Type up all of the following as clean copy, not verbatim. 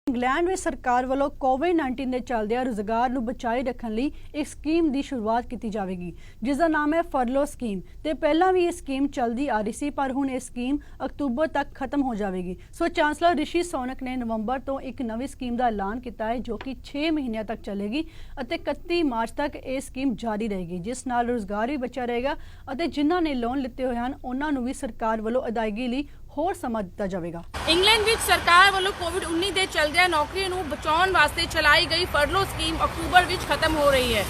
England ਵਿੱਚ ਸਰਕਾਰ ਵੱਲੋਂ ਕੋਵਿਡ-19 ਦੇ ਚੱਲਦਿਆਂ ਰੁਜ਼ਗਾਰ ਨੂੰ ਬਚਾਏ ਰੱਖਣ ਲਈ ਇੱਕ ਸਕੀਮ ਦੀ ਸ਼ੁਰੂਆਤ ਕੀਤੀ ਜਾਵੇਗੀ, ਜਿਸ ਦਾ ਨਾਮ ਹੈ ਫਰਲੋ ਸਕੀਮ। ਤੇ ਪਹਿਲਾਂ ਵੀ ਇਹ ਸਕੀਮ ਚੱਲਦੀ ਆ ਰਹੀ ਸੀ, ਪਰ ਹੁਣ ਇਹ ਸਕੀਮ ਅਕਤੂਬਰ ਤੱਕ ਖਤਮ ਹੋ ਜਾਵੇਗੀ। ਸੋ ਚਾਂਸਲਰ ਰਿਸ਼ੀ ਸੋਨਕ ਨੇ ਨਵੰਬਰ ਤੋਂ ਇੱਕ ਨਵੀਂ ਸਕੀਮ ਦਾ ਐਲਾਨ ਕੀਤਾ ਹੈ, ਜੋ ਕਿ 6 ਮਹੀਨਿਆਂ ਤੱਕ ਚੱਲੇਗੀ ਅਤੇ 31 ਮਾਰਚ ਤੱਕ ਇਹ ਸਕੀਮ ਜਾਰੀ ਰਹੇਗੀ, ਜਿਸ ਨਾਲ ਰੁਜ਼ਗਾਰ ਵੀ ਬਚਿਆ ਰਹੇਗਾ ਅਤੇ ਜਿਨ੍ਹਾਂ ਨੇ ਲੋਨ ਲਿੱਤੇ ਹੋਏ ਹਨ ਉਹਨਾਂ ਨੂੰ ਵੀ ਸਰਕਾਰ ਵੱਲੋਂ ਅਦਾਇਗੀ ਲਈ ਹੋਰ ਸਮਾਂ ਦਿੱਤਾ ਜਾਵੇਗਾ। ਇੰਗਲੈਂਡ ਵਿੱਚ ਸਰਕਾਰ ਵੱਲੋਂ ਕੋਵਿਡ-19 ਦੇ ਚੱਲਦਿਆਂ ਨੌਕਰੀਆਂ ਨੂੰ ਬਚਾਉਣ ਵਾਸਤੇ ਚਲਾਈ ਗਈ ਫਰਲੋ ਸਕੀਮ ਅਕਤੂਬਰ ਵਿੱਚ ਖਤਮ ਹੋ ਰਹੀ ਹੈ।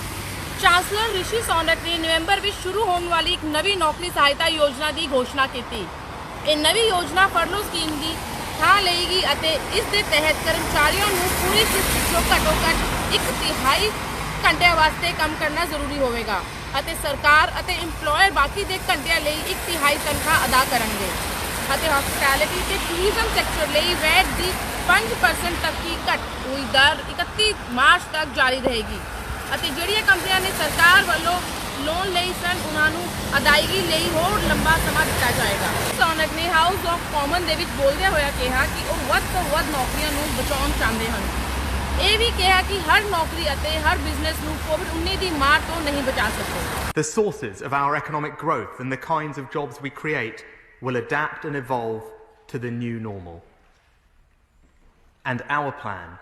ਚਾਂਸਲਰ ਰਿਸ਼ੀ ਸੋਨਕ ਨੇ ਨਵੰਬਰ ਵਿੱਚ ਸ਼ੁਰੂ ਹੋਣ ਵਾਲੀ ਇੱਕ ਨਵੀਂ ਨੌਕਰੀ ਸਹਾਇਤਾ ਯੋਜਨਾ ਦੀ ਘੋਸ਼ਣਾ ਕੀਤੀ। ਇਹ ਨਵੀਂ ਯੋਜਨਾ ਫਰਲੋ ਸਕੀਮ ਦੀ ਥਾਂ ਲਏਗੀ ਅਤੇ ਇਸ ਦੇ ਤਹਿਤ ਕਰਮਚਾਰੀਆਂ ਨੂੰ ਪੂਰੀ ਸ਼ਿਫਟ ਵਿੱਚੋਂ ਘੱਟੋ-ਘੱਟ 1/3 ਘੰਟਿਆਂ ਵਾਸਤੇ ਕੰਮ ਕਰਨਾ ਜ਼ਰੂਰੀ ਹੋਵੇਗਾ ਅਤੇ ਸਰਕਾਰ ਅਤੇ ਇੰਪਲੋਇਰ ਬਾਕੀ ਦੇ ਘੰਟਿਆਂ ਲਈ 1/3 ਤਨਖਾਹ ਅਦਾ ਕਰਨਗੇ। ਅਤੇ ਹਸਪਿਟੈਲਿਟੀ ਤੇ ਟੂਰਿਜ਼ਮ ਸੈਕਟਰ ਲਈ ਵੈਟ ਦੀ 5% ਤੱਕ ਦੀ ਘੱਟ ਹੋਈ ਦਰ 31 ਮਾਰਚ ਤੱਕ ਜਾਰੀ ਰਹੇਗੀ ਅਤੇ ਜਿਹੜੀਆਂ ਕੰਪਨੀਆਂ ਨੇ ਸਰਕਾਰ ਵੱਲੋਂ ਲੋਨ ਲਈ ਸਨ ਉਹਨਾਂ ਨੂੰ ਅਦਾਇਗੀ ਲਈ ਹੋਰ ਲੰਬਾ ਸਮਾਂ ਦਿੱਤਾ ਜਾਏਗਾ। ਸੋਨਕ ਨੇ ਹਾਊਸ ਆਫ ਕਾਮਨ ਦੇ ਵਿੱਚ ਬੋਲਦਿਆਂ ਹੋਇਆ ਕਿਹਾ ਕਿ ਉਹ ਵੱਧ ਤੋਂ ਵੱਧ ਨੌਕਰੀਆਂ ਨੂੰ ਬਚਾਉਣ ਚਾਹੁੰਦੇ ਹਨ। ਇਹ ਵੀ ਕਿਹਾ ਕਿ ਹਰ ਨੌਕਰੀ ਅਤੇ ਹਰ ਬਿਜ਼ਨਸ ਨੂੰ ਕੋਵਿਡ-19 ਦੀ ਮਾਰ ਤੋਂ ਨਹੀਂ ਬਚਾ ਸਕਦੇ। The sources of our economic growth and the kinds of jobs we create will adapt and evolve to the new normal. And our plan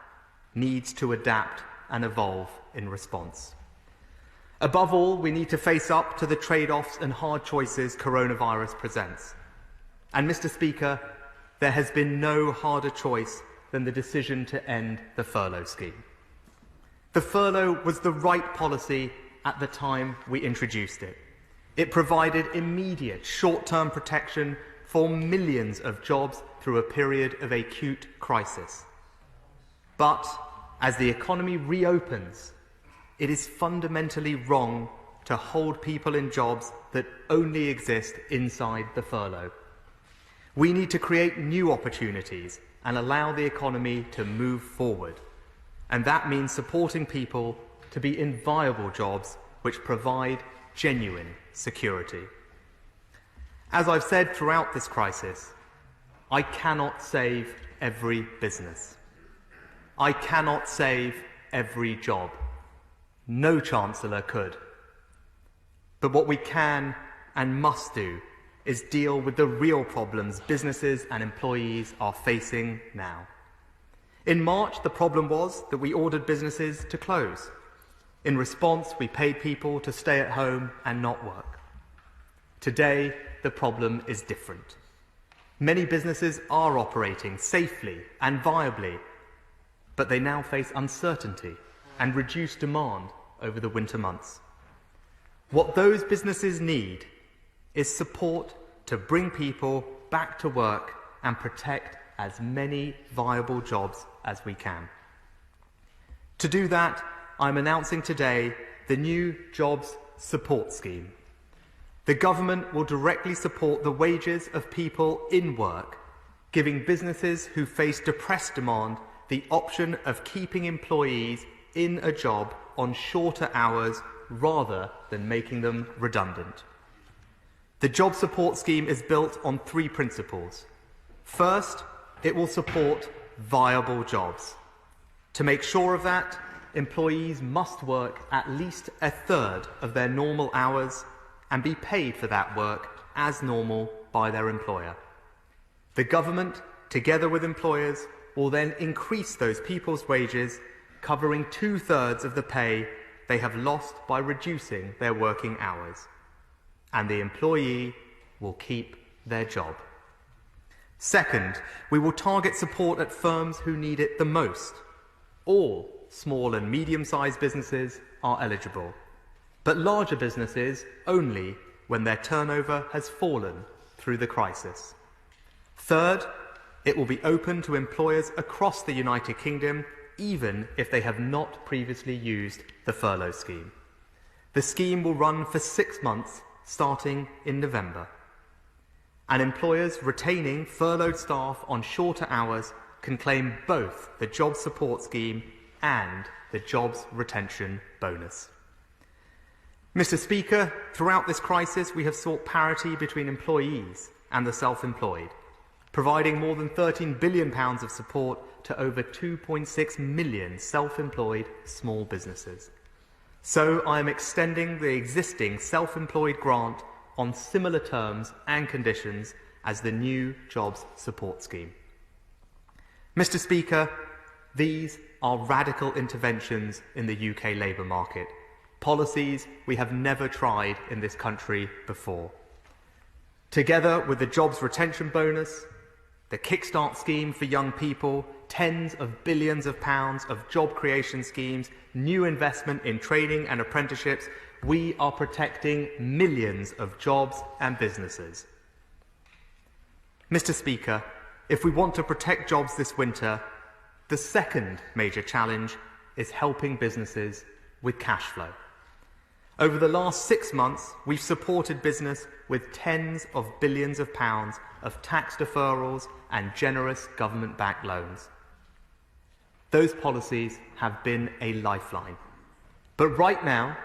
needs to adapt and evolve in response. Above all, we need to face up to the trade-offs and hard choices coronavirus presents. And Mr. Speaker, there has been no harder choice than the decision to end the furlough scheme. The furlough was the right policy at the time we introduced it. It provided immediate short-term protection for millions of jobs through a period of acute crisis. But as the economy reopens, it is fundamentally wrong to hold people in jobs that only exist inside the furlough. We need to create new opportunities and allow the economy to move forward. And that means supporting people to be in viable jobs which provide genuine security. As I've said throughout this crisis, I cannot save every business. I cannot save every job. No chancellor could. But what we can and must do is deal with the real problems businesses and employees are facing now. In March, the problem was that we ordered businesses to close. In response, we paid people to stay at home and not work. Today, the problem is different. Many businesses are operating safely and viably, but they now face uncertainty and reduced demand over the winter months. What those businesses need is support to bring people back to work and protect as many viable jobs as we can. To do that, I'm announcing today the new Jobs Support Scheme. The government will directly support the wages of people in work, giving businesses who face depressed demand the option of keeping employees in a job on shorter hours rather than making them redundant. The Job Support Scheme is built on 3 principles. First, it will support viable jobs. To make sure of that, employees must work at least a third of their normal hours and be paid for that work as normal by their employer. The government, together with employers, will then increase those people's wages, covering 2/3 of the pay they have lost by reducing their working hours. And the employee will keep their job. Second, we will target support at firms who need it the most. All small and medium-sized businesses are eligible, but larger businesses only when their turnover has fallen through the crisis. Third, it will be open to employers across the United Kingdom, even if they have not previously used the furlough scheme. The scheme will run for 6 months, starting in November. And employers retaining furloughed staff on shorter hours can claim both the Job Support Scheme and the Jobs Retention Bonus. Mr. Speaker, throughout this crisis we have sought parity between employees and the self-employed, providing more than £13 billion of support to over 2.6 million self-employed small businesses. So I am extending the existing self-employed grant on similar terms and conditions as the new Jobs Support Scheme. Mr. Speaker, these are radical interventions in the UK labour market, policies we have never tried in this country before. Together with the Jobs Retention Bonus, the Kickstart scheme for young people, tens of billions of pounds of job creation schemes, new investment in training and apprenticeships, we are protecting millions of jobs and businesses. Mr. Speaker, if we want to protect jobs this winter, the second major challenge is helping businesses with cash flow. Over the last 6 months, we've supported business with tens of billions of pounds of tax deferrals and generous government-backed loans. Those policies have been a lifeline. But right now,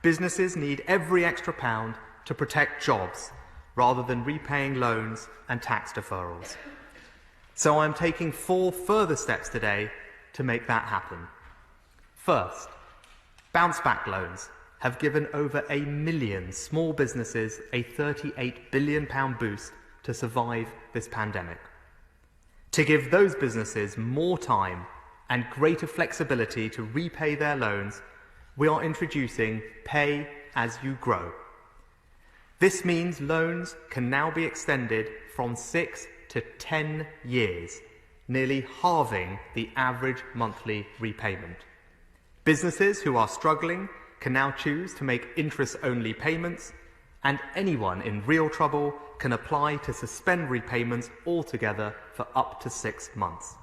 businesses need every extra pound to protect jobs rather than repaying loans and tax deferrals. So I'm taking 4 further steps today to make that happen. First, bounce-back loans have given over 1 million small businesses a £38 billion boost to survive this pandemic. To give those businesses more time and greater flexibility to repay their loans, we are introducing Pay As You Grow. This means loans can now be extended from 6 to 10 years, nearly halving the average monthly repayment. Businesses who are struggling can now choose to make interest-only payments, and anyone in real trouble can apply to suspend repayments altogether for up to 6 months.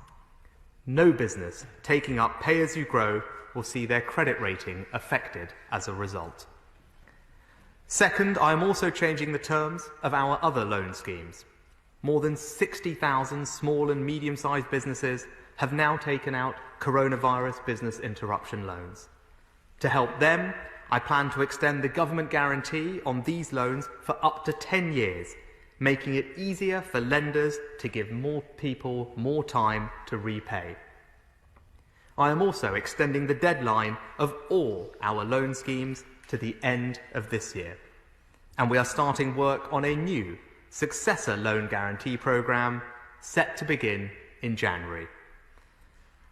No business taking up Pay As You Grow will see their credit rating affected as a result. Second, I am also changing the terms of our other loan schemes. More than 60,000 small and medium-sized businesses have now taken out coronavirus business interruption loans. To help them, I plan to extend the government guarantee on these loans for up to 10 years, making it easier for lenders to give more people more time to repay. I am also extending the deadline of all our loan schemes to the end of this year. And we are starting work on a new successor loan guarantee programme set to begin in January.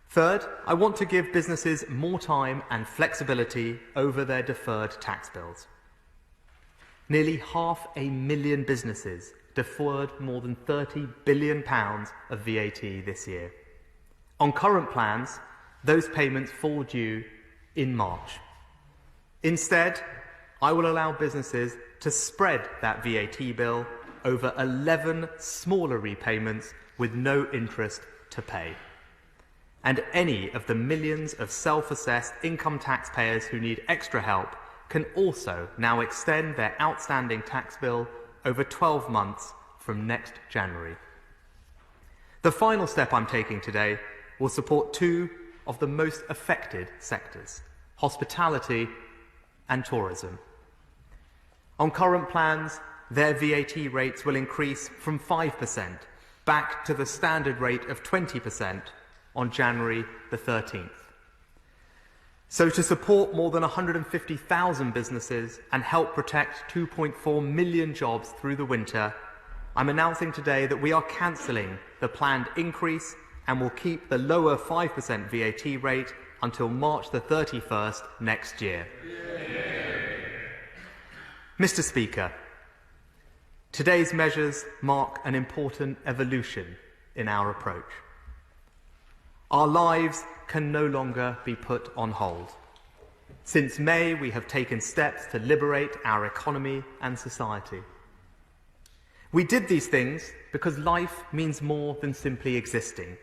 Third, I want to give businesses more time and flexibility over their deferred tax bills. Nearly 500,000 businesses deferred more than £30 billion of VAT this year. On current plans, those payments fall due in March. Instead, I will allow businesses to spread that VAT bill over 11 smaller repayments with no interest to pay. And any of the millions of self-assessed income taxpayers who need extra help can also now extend their outstanding tax bill over 12 months from next January. The final step I'm taking today will support 2 of the most affected sectors, hospitality and tourism. On current plans, their VAT rates will increase from 5% back to the standard rate of 20% on January the 13th. So to support more than 150,000 businesses and help protect 2.4 million jobs through the winter, I'm announcing today that we are cancelling the planned increase and will keep the lower 5% VAT rate until March the 31st next year. Mr. Speaker, today's measures mark an important evolution in our approach. Our lives can no longer be put on hold. Since May, we have taken steps to liberate our economy and society. We did these things because life means more than simply existing.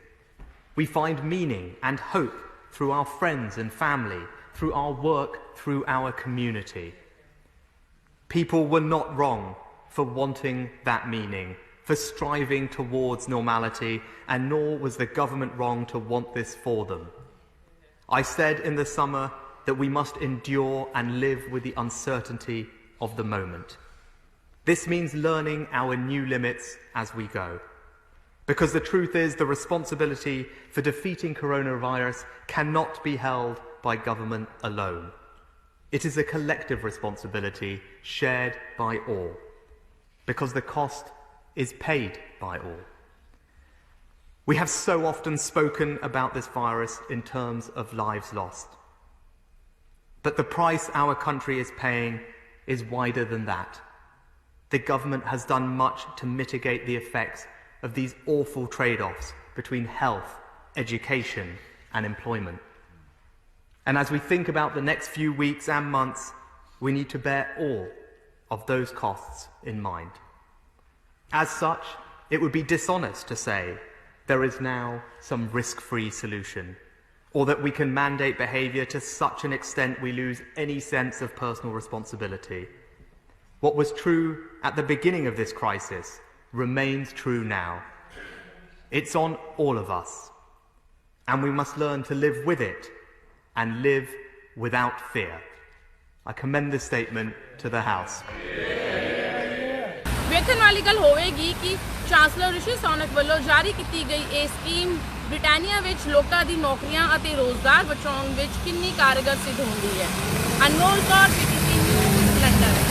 We find meaning and hope through our friends and family, through our work, through our community. People were not wrong for wanting that meaning, for striving towards normality, and nor was the government wrong to want this for them. I said in the summer that we must endure and live with the uncertainty of the moment. This means learning our new limits as we go. Because the truth is, the responsibility for defeating coronavirus cannot be held by government alone. It is a collective responsibility shared by all, because the cost is paid by all. We have so often spoken about this virus in terms of lives lost. But the price our country is paying is wider than that. The government has done much to mitigate the effects of these awful trade-offs between health, education, and employment. And as we think about the next few weeks and months, we need to bear all of those costs in mind. As such, it would be dishonest to say there is now some risk-free solution, or that we can mandate behaviour to such an extent we lose any sense of personal responsibility. What was true at the beginning of this crisis remains true now. It's on all of us, and we must learn to live with it and live without fear. I commend this statement to the House. ਵੇਖਣ ਵਾਲੀ ਗੱਲ ਹੋਵੇਗੀ ਕਿ chancellor ਰਿਸ਼ੀ ਸੌਨਕ ਵੱਲੋਂ ਜਾਰੀ ਕੀਤੀ ਗਈ ਇਹ ਸਕੀਮ ਬ੍ਰਿਟਾਨੀਆ ਵਿੱਚ ਲੋਕਾਂ ਦੀ ਨੌਕਰੀਆਂ ਅਤੇ ਰੋਜ਼ਗਾਰ ਬਚਾਉਣ ਵਿੱਚ ਕਿੰਨੀ ਕਾਰਗਰ ਸਿੱਧ ਹੁੰਦੀ ਹੈ। ਅਨਮੋਲ ਕੌਰ, PTC ਨਿਊਜ਼, ਲੰਡਨ।